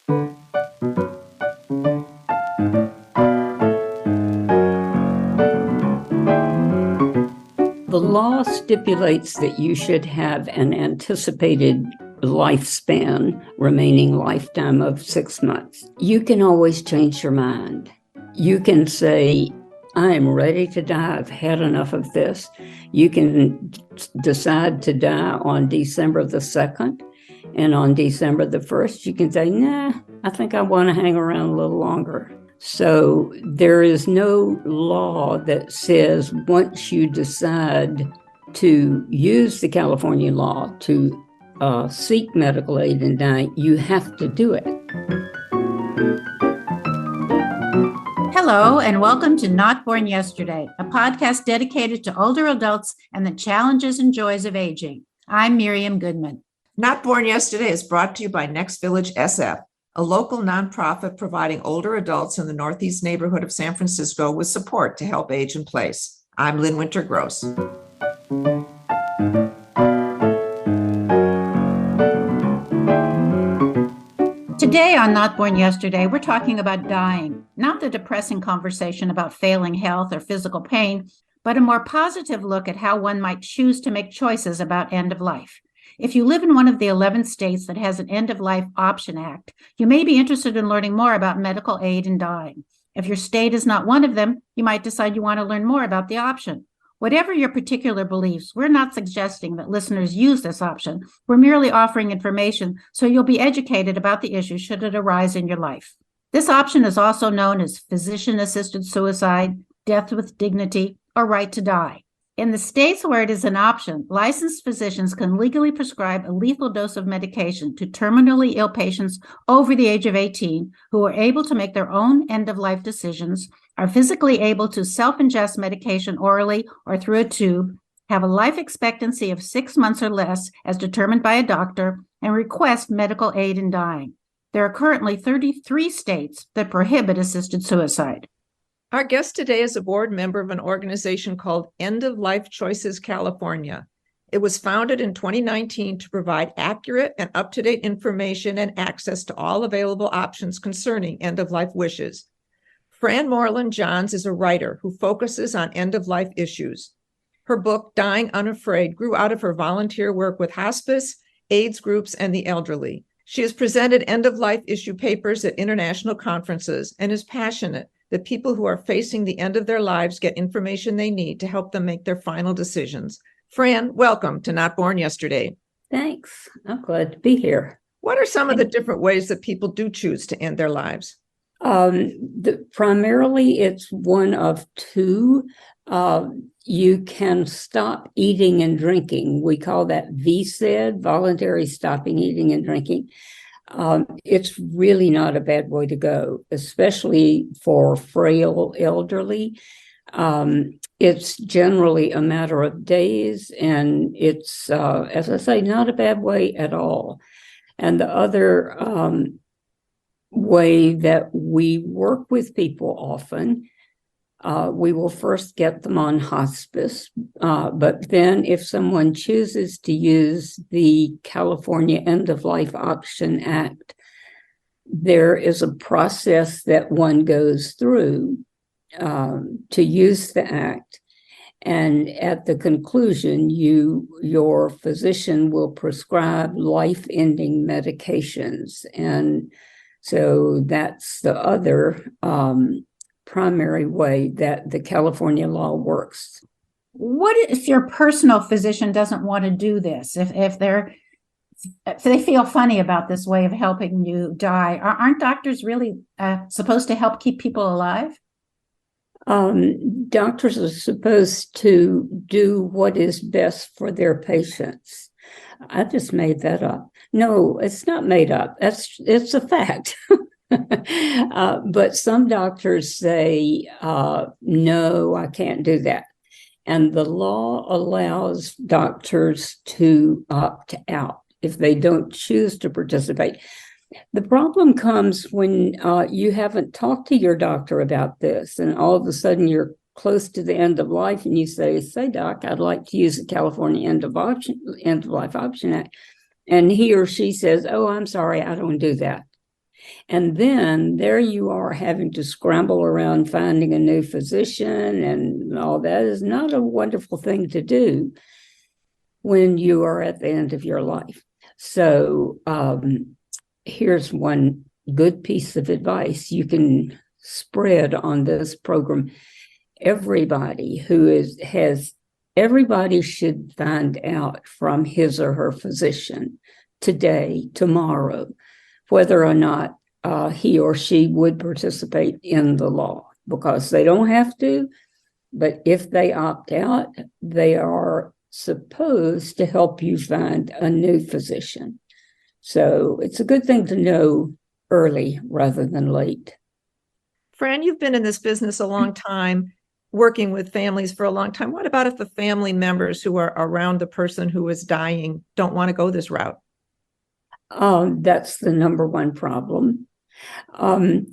The law stipulates that you should have an anticipated lifespan, remaining lifetime of 6 months. You can always change your mind. You can say, I am ready to die. I've had enough of this. You can decide to die on December the 2nd. And on December the 1st, you can say, nah, I think I want to hang around a little longer. So there is no law that says once you decide to use the California law to seek medical aid and die, you have to do it. Hello, and welcome to Not Born Yesterday, a podcast dedicated to older adults and the challenges and joys of aging. I'm Miriam Goodman. Not Born Yesterday is brought to you by Next Village SF, a local nonprofit providing older adults in the Northeast neighborhood of San Francisco with support to help age in place. I'm Lynn Winter-Gross. Today on Not Born Yesterday, we're talking about dying, not the depressing conversation about failing health or physical pain, but a more positive look at how one might choose to make choices about end of life. If you live in one of the 11 states that has an End-of-Life Option Act, you may be interested in learning more about medical aid in dying. If your state is not one of them, you might decide you want to learn more about the option. Whatever your particular beliefs, we're not suggesting that listeners use this option. We're merely offering information so you'll be educated about the issue should it arise in your life. This option is also known as physician-assisted suicide, death with dignity, or right to die. In the states where it is an option, licensed physicians can legally prescribe a lethal dose of medication to terminally ill patients over the age of 18 who are able to make their own end-of-life decisions, are physically able to self-ingest medication orally or through a tube, have a life expectancy of 6 months or less as determined by a doctor, and request medical aid in dying. There are currently 33 states that prohibit assisted suicide. Our guest today is a board member of an organization called End of Life Choices California. It was founded in 2019 to provide accurate and up-to-date information and access to all available options concerning end-of-life wishes. Fran Johns is a writer who focuses on end-of-life issues. Her book, Dying Unafraid, grew out of her volunteer work with hospice, AIDS groups, and the elderly. She has presented end-of-life issue papers at international conferences and is passionate that people who are facing the end of their lives get information they need to help them make their final decisions. Fran, welcome to Not Born Yesterday. Thanks. I'm glad to be here. What are some of the different ways that people do choose to end their lives? Primarily, it's one of two. You can stop eating and drinking. We call that VSED, voluntary stopping eating and drinking. It's really not a bad way to go, especially for frail elderly. It's generally a matter of days, and it's, as I say, not a bad way at all. And the other way that we work with people often, we will first get them on hospice, but then if someone chooses to use the California End-of-Life Option Act, there is a process that one goes through to use the act. And at the conclusion, your physician will prescribe life-ending medications. And so that's the other primary way that the California law works. What if your personal physician doesn't want to do this? If they feel funny about this way of helping you die, aren't doctors really supposed to help keep people alive? Doctors are supposed to do what is best for their patients. I just made that up. No, it's not made up. It's a fact. But some doctors say, no, I can't do that. And the law allows doctors to opt out if they don't choose to participate. The problem comes when you haven't talked to your doctor about this, and all of a sudden you're close to the end of life, and you say, Doc, I'd like to use the California End of Life Option Act. And he or she says, oh, I'm sorry, I don't do that. And then there you are having to scramble around finding a new physician, and all that is not a wonderful thing to do when you are at the end of your life. So here's one good piece of advice you can spread on this program. Everybody should find out from his or her physician today, tomorrow, whether or not he or she would participate in the law, because they don't have to, but if they opt out, they are supposed to help you find a new physician. So it's a good thing to know early rather than late. Fran, you've been in this business a long time, working with families for a long time. What about if the family members who are around the person who is dying don't want to go this route? That's the number one problem. And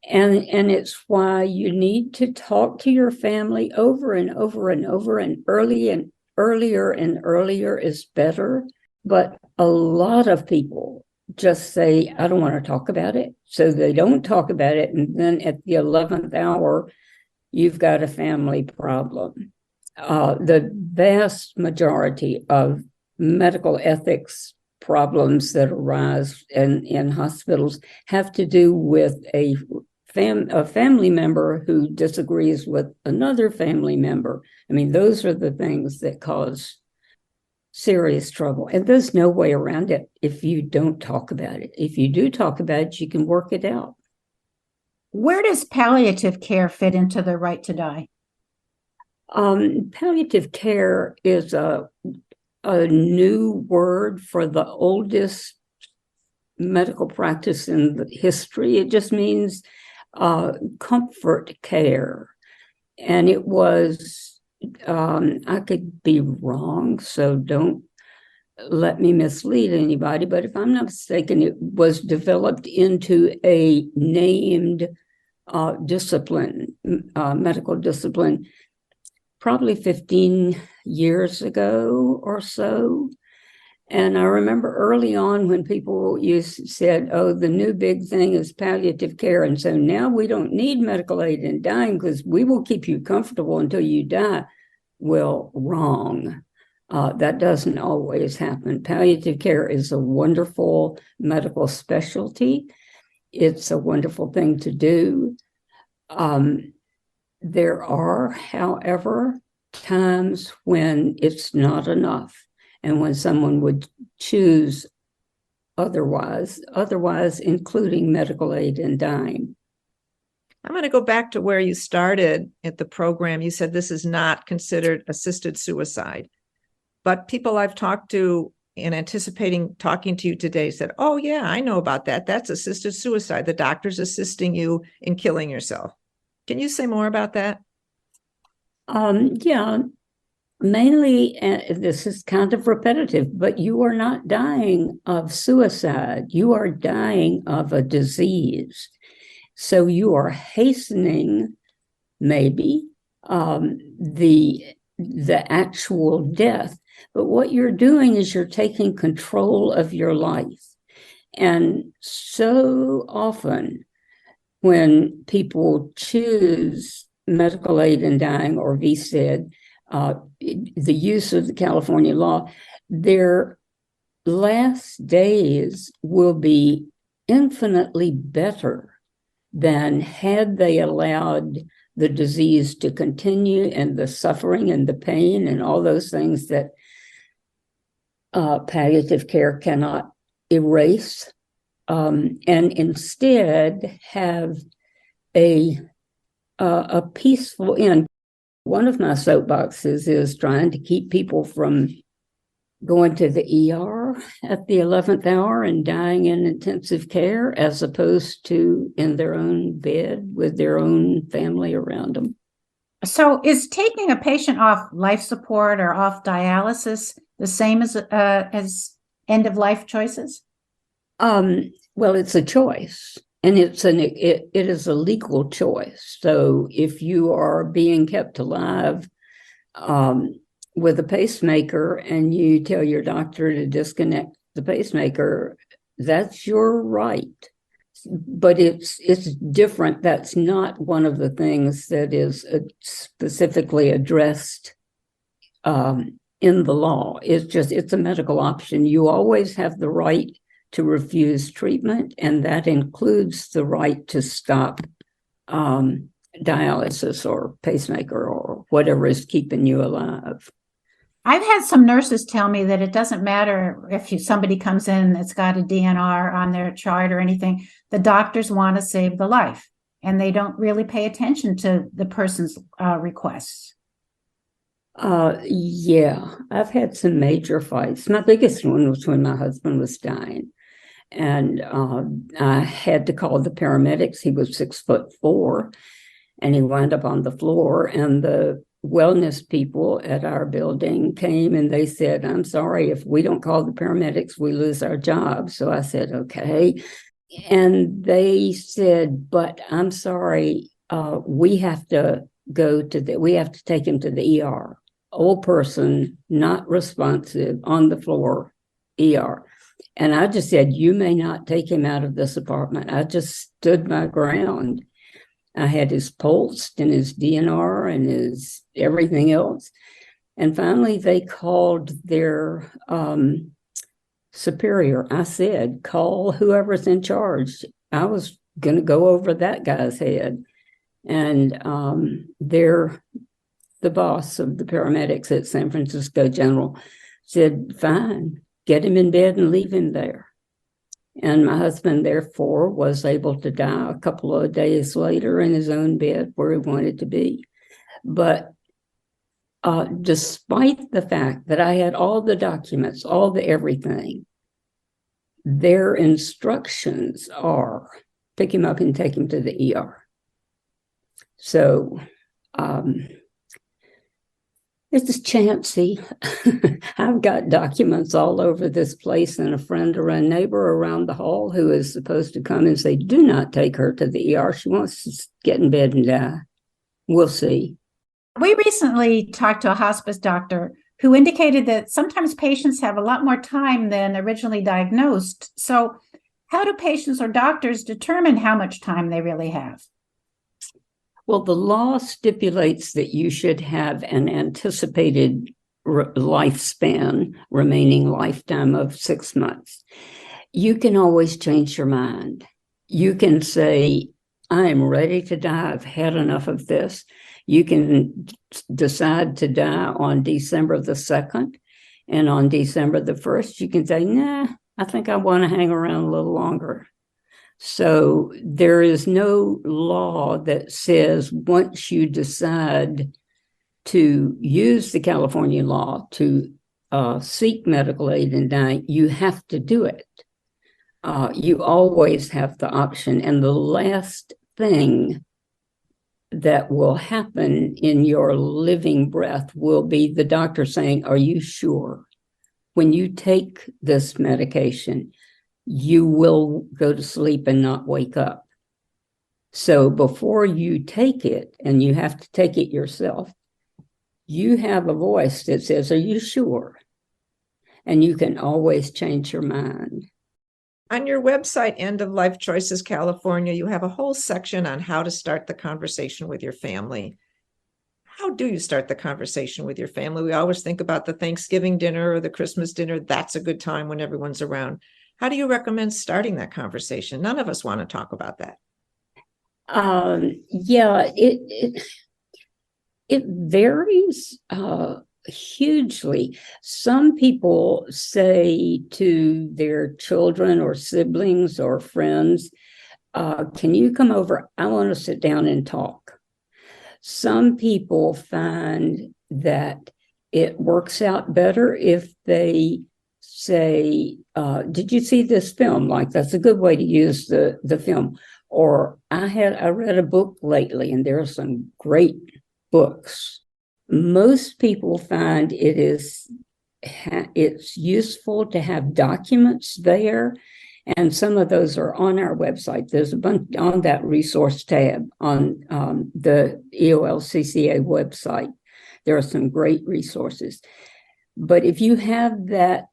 it's why you need to talk to your family over and over and over, and earlier and earlier is better. But a lot of people just say, I don't want to talk about it. So they don't talk about it. And then at the 11th hour, you've got a family problem. The vast majority of medical ethics problems that arise in hospitals have to do with a family member who disagrees with another family member. I mean, those are the things that cause serious trouble. And there's no way around it if you don't talk about it. If you do talk about it, you can work it out. Where does palliative care fit into the right to die? Palliative care is a new word for the oldest medical practice in the history. It just means comfort care. And it was, I could be wrong, so don't let me mislead anybody, but if I'm not mistaken, it was developed into a named discipline, medical discipline, probably 15 years ago or so. And I remember early on when people said, oh, the new big thing is palliative care. And so now we don't need medical aid in dying because we will keep you comfortable until you die. Well, wrong. That doesn't always happen. Palliative care is a wonderful medical specialty. It's a wonderful thing to do. There are, however, times when it's not enough. And when someone would choose otherwise, including medical aid in dying. I'm going to go back to where you started at the program. You said this is not considered assisted suicide. But people I've talked to and anticipating talking to you today said, oh, yeah, I know about that. That's assisted suicide. The doctor's assisting you in killing yourself. Can you say more about that? Yeah. Mainly, this is kind of repetitive, but you are not dying of suicide. You are dying of a disease. So you are hastening, maybe, the actual death. But what you're doing is you're taking control of your life. And so often when people choose medical aid in dying or VSAID, the use of the California law, their last days will be infinitely better than had they allowed the disease to continue and the suffering and the pain and all those things that palliative care cannot erase, and instead have a peaceful end. One of my soapboxes is trying to keep people from going to the ER at the 11th hour and dying in intensive care, as opposed to in their own bed with their own family around them. So is taking a patient off life support or off dialysis the same as end-of-life choices? Well, it's a choice. And it is a legal choice. So if you are being kept alive with a pacemaker and you tell your doctor to disconnect the pacemaker, that's your right. but it's different. That's not one of the things that is specifically addressed in the law. It's a medical option. You always have the right to refuse treatment, and that includes the right to stop dialysis or pacemaker or whatever is keeping you alive. I've had some nurses tell me that it doesn't matter if somebody comes in that's got a DNR on their chart or anything. The doctors want to save the life, and they don't really pay attention to the person's requests. Yeah, I've had some major fights. My biggest one was when my husband was dying, and I had to call the paramedics. He was 6'4", and he wound up on the floor, and the wellness people at our building came and they said, "I'm sorry, if we don't call the paramedics, we lose our job." So I said, "Okay." And they said, "But I'm sorry, we have to we have to take him to the ER. Old person, not responsive, on the floor, ER." And I just said, "You may not take him out of this apartment." I just stood my ground. I had his pulse and his DNR and his everything else. And finally, they called their superior. I said, "Call whoever's in charge." I was going to go over that guy's head. And the boss of the paramedics at San Francisco General said, "Fine, get him in bed and leave him there." And my husband, therefore, was able to die a couple of days later in his own bed where he wanted to be. But despite the fact that I had all the documents, all the everything, their instructions are pick him up and take him to the ER. So it's chancy. I've got documents all over this place, and a friend or a neighbor around the hall who is supposed to come and say, "Do not take her to the ER. She wants to get in bed and die." We'll see. We recently talked to a hospice doctor who indicated that sometimes patients have a lot more time than originally diagnosed. So how do patients or doctors determine how much time they really have? Well, the law stipulates that you should have an anticipated lifespan, remaining lifetime of 6 months. You can always change your mind. You can say, "I am ready to die. I've had enough of this." You can decide to die on December the 2nd, and on December the 1st, you can say, "Nah, I think I want to hang around a little longer." So there is no law that says once you decide to use the California law to seek medical aid in dying, you have to do it. You always have the option. And the last thing that will happen in your living breath will be the doctor saying, "Are you sure? When you take this medication, you will go to sleep and not wake up." So before you take it, and you have to take it yourself, you have a voice that says, "Are you sure?" And you can always change your mind. On your website, End of Life Choices California, you have a whole section on how to start the conversation with your family. How do you start the conversation with your family? We always think about the Thanksgiving dinner or the Christmas dinner. That's a good time when everyone's around. How do you recommend starting that conversation? None of us want to talk about that. Yeah, it varies hugely. Some people say to their children or siblings or friends, "Can you come over? I want to sit down and talk." Some people find that it works out better if they say, "Did you see this film?" Like, that's a good way to use the film. Or I read a book lately, and there are some great books. Most people find it's useful to have documents there, and some of those are on our website. There's a bunch on that resource tab on the EOLCCA website. There are some great resources. But if you have that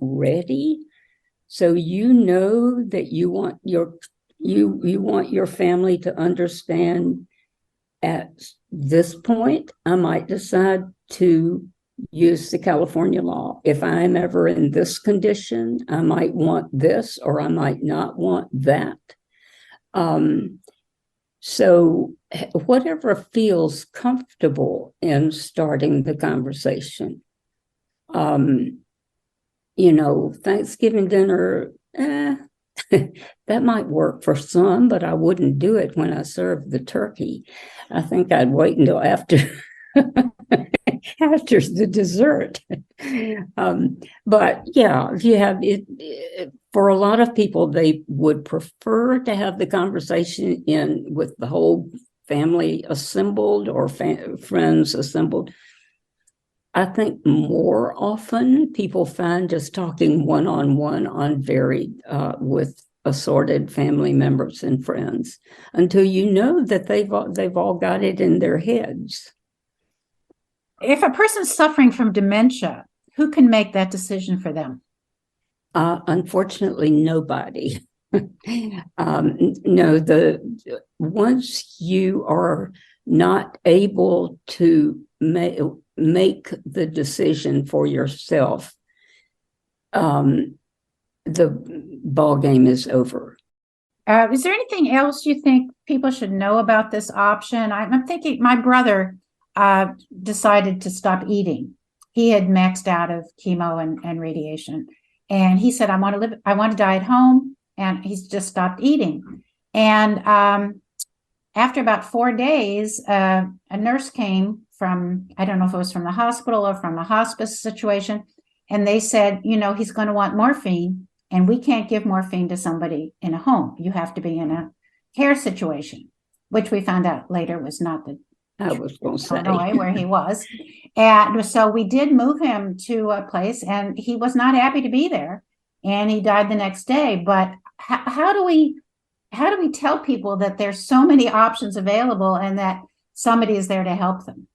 ready, So you know that you want your family to understand at this point, I might decide to use the California law. If I'm ever in this condition, I might want this or I might not want that. So whatever feels comfortable in starting the conversation. Thanksgiving dinner, that might work for some, but I wouldn't do it when I serve the turkey. I think I'd wait until after after the dessert. But yeah, if you have it, for a lot of people, they would prefer to have the conversation in with the whole family assembled or friends assembled. I think more often people find just talking one-on-one on varied with assorted family members and friends until you know that they've all got it in their heads. If a person's suffering from dementia, who can make that decision for them? Unfortunately, nobody. No, once you are not able to make the decision for yourself, the ball game is over. Is there anything else you think people should know about this option? I'm thinking my brother decided to stop eating. He had maxed out of chemo and radiation. And he said, I want to die at home. And he's just stopped eating. And after about 4 days, a nurse came from, I don't know if it was from the hospital or from a hospice situation. And they said, he's going to want morphine. And we can't give morphine to somebody in a home. You have to be in a care situation, which we found out later was not the I was going to say Illinois where he was. And so we did move him to a place, and he was not happy to be there. And he died the next day. But how do we tell people that there's so many options available and that somebody is there to help them?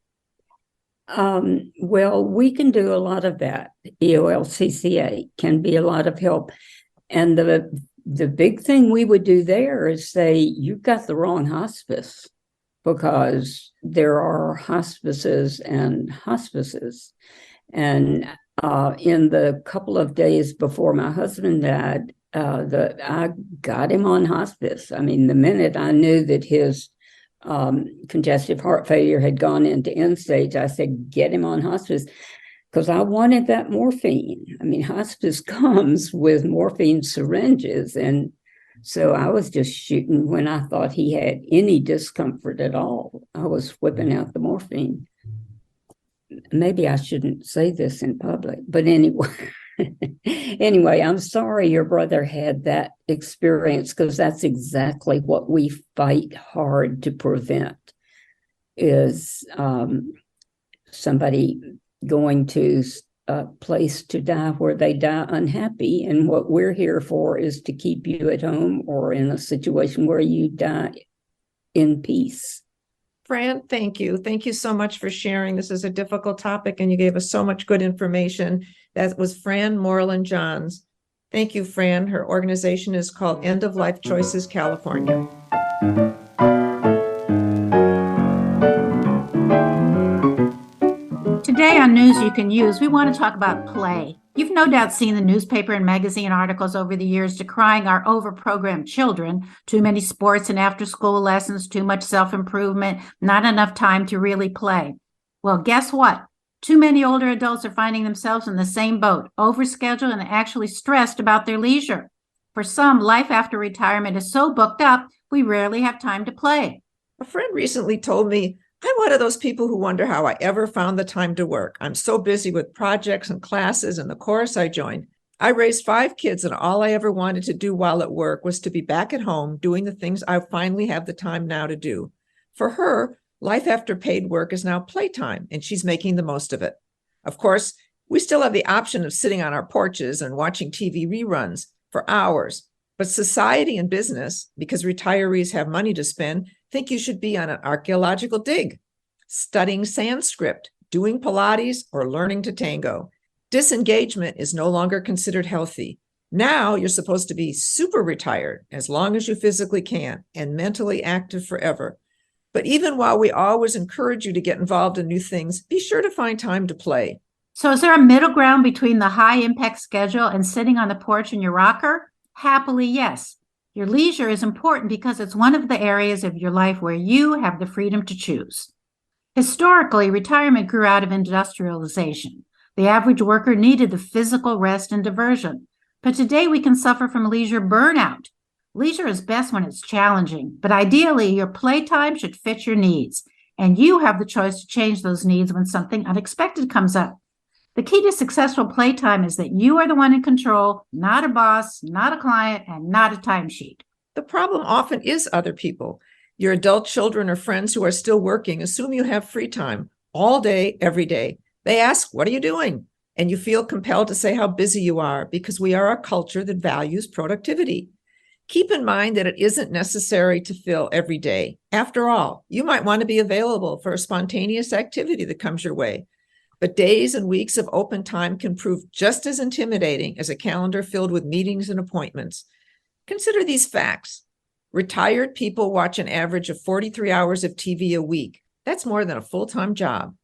Well, we can do a lot of that. EOLCCA can be a lot of help. And the big thing we would do there is say, you've got the wrong hospice, because there are hospices and hospices. And in the couple of days before my husband died, I got him on hospice. I mean, the minute I knew that his congestive heart failure had gone into end stage, I said, get him on hospice, because I wanted that morphine. I mean, hospice comes with morphine syringes, and so I was just shooting when I thought he had any discomfort at all. I was whipping out the morphine. Maybe I shouldn't say this in public, but anyway. Anyway, I'm sorry your brother had that experience, because that's exactly what we fight hard to prevent, is somebody going to a place to die where they die unhappy. And what we're here for is to keep you at home or in a situation where you die in peace. Fran, thank you. Thank you so much for sharing. This is a difficult topic, and you gave us so much good information. That was Fran Johns. Thank you, Fran. Her organization is called End of Life Choices California. Today on News You Can Use, we want to talk about play. You've no doubt seen the newspaper and magazine articles over the years decrying our overprogrammed children. Too many sports and after-school lessons, too much self-improvement, not enough time to really play. Well, guess what? Too many older adults are finding themselves in the same boat, overscheduled and actually stressed about their leisure. For some, life after retirement is so booked up, we rarely have time to play. A friend recently told me, I'm one of those people who wonder how I ever found the time to work. I'm so busy with projects and classes and the course I joined. I raised 5 kids, and all I ever wanted to do while at work was to be back at home doing the things I finally have the time now to do. For her, life after paid work is now playtime, and she's making the most of it. Of course, we still have the option of sitting on our porches and watching TV reruns for hours. But society and business, because retirees have money to spend, think you should be on an archaeological dig, studying Sanskrit, doing Pilates, or learning to tango. Disengagement is no longer considered healthy. Now you're supposed to be super retired as long as you physically can and mentally active forever. But even while we always encourage you to get involved in new things, be sure to find time to play. So is there a middle ground between the high impact schedule and sitting on the porch in your rocker? Happily, yes. Your leisure is important because it's one of the areas of your life where you have the freedom to choose. Historically, retirement grew out of industrialization. The average worker needed the physical rest and diversion. But today we can suffer from leisure burnout. Leisure is best when it's challenging, but ideally your playtime should fit your needs, and you have the choice to change those needs when something unexpected comes up. The key to successful playtime is that you are the one in control, not a boss, not a client, and not a timesheet. The problem often is other people. Your adult children or friends who are still working assume you have free time all day, every day. They ask, "What are you doing?" And you feel compelled to say how busy you are because we are a culture that values productivity. Keep in mind that it isn't necessary to fill every day. After all, you might want to be available for a spontaneous activity that comes your way. But days and weeks of open time can prove just as intimidating as a calendar filled with meetings and appointments. Consider these facts. Retired people watch an average of 43 hours of TV a week. That's more than a full-time job.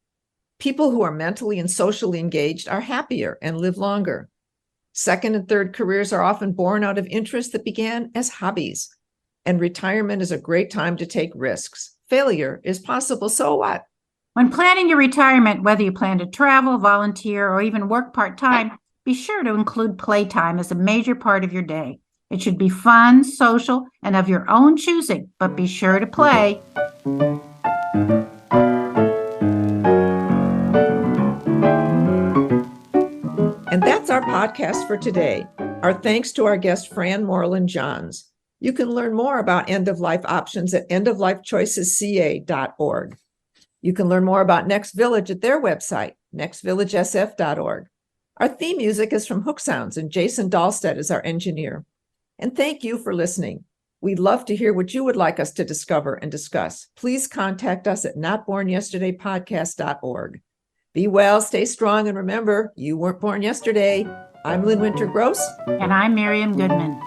People who are mentally and socially engaged are happier and live longer. Second and third careers are often born out of interests that began as hobbies. And retirement is a great time to take risks. Failure is possible, so what? When planning your retirement, whether you plan to travel, volunteer, or even work part-time, be sure to include playtime as a major part of your day. It should be fun, social, and of your own choosing, but be sure to play. And that's our podcast for today. Our thanks to our guest, Fran Johns. You can learn more about end-of-life options at endoflifechoicesca.org. You can learn more about Next Village at their website, nextvillagesf.org. Our theme music is from Hook Sounds, and Jason Dahlstedt is our engineer. And thank you for listening. We'd love to hear what you would like us to discover and discuss. Please contact us at notbornyesterdaypodcast.org. Be well, stay strong, and remember, you weren't born yesterday. I'm Lynn Winter Gross. And I'm Miriam Goodman.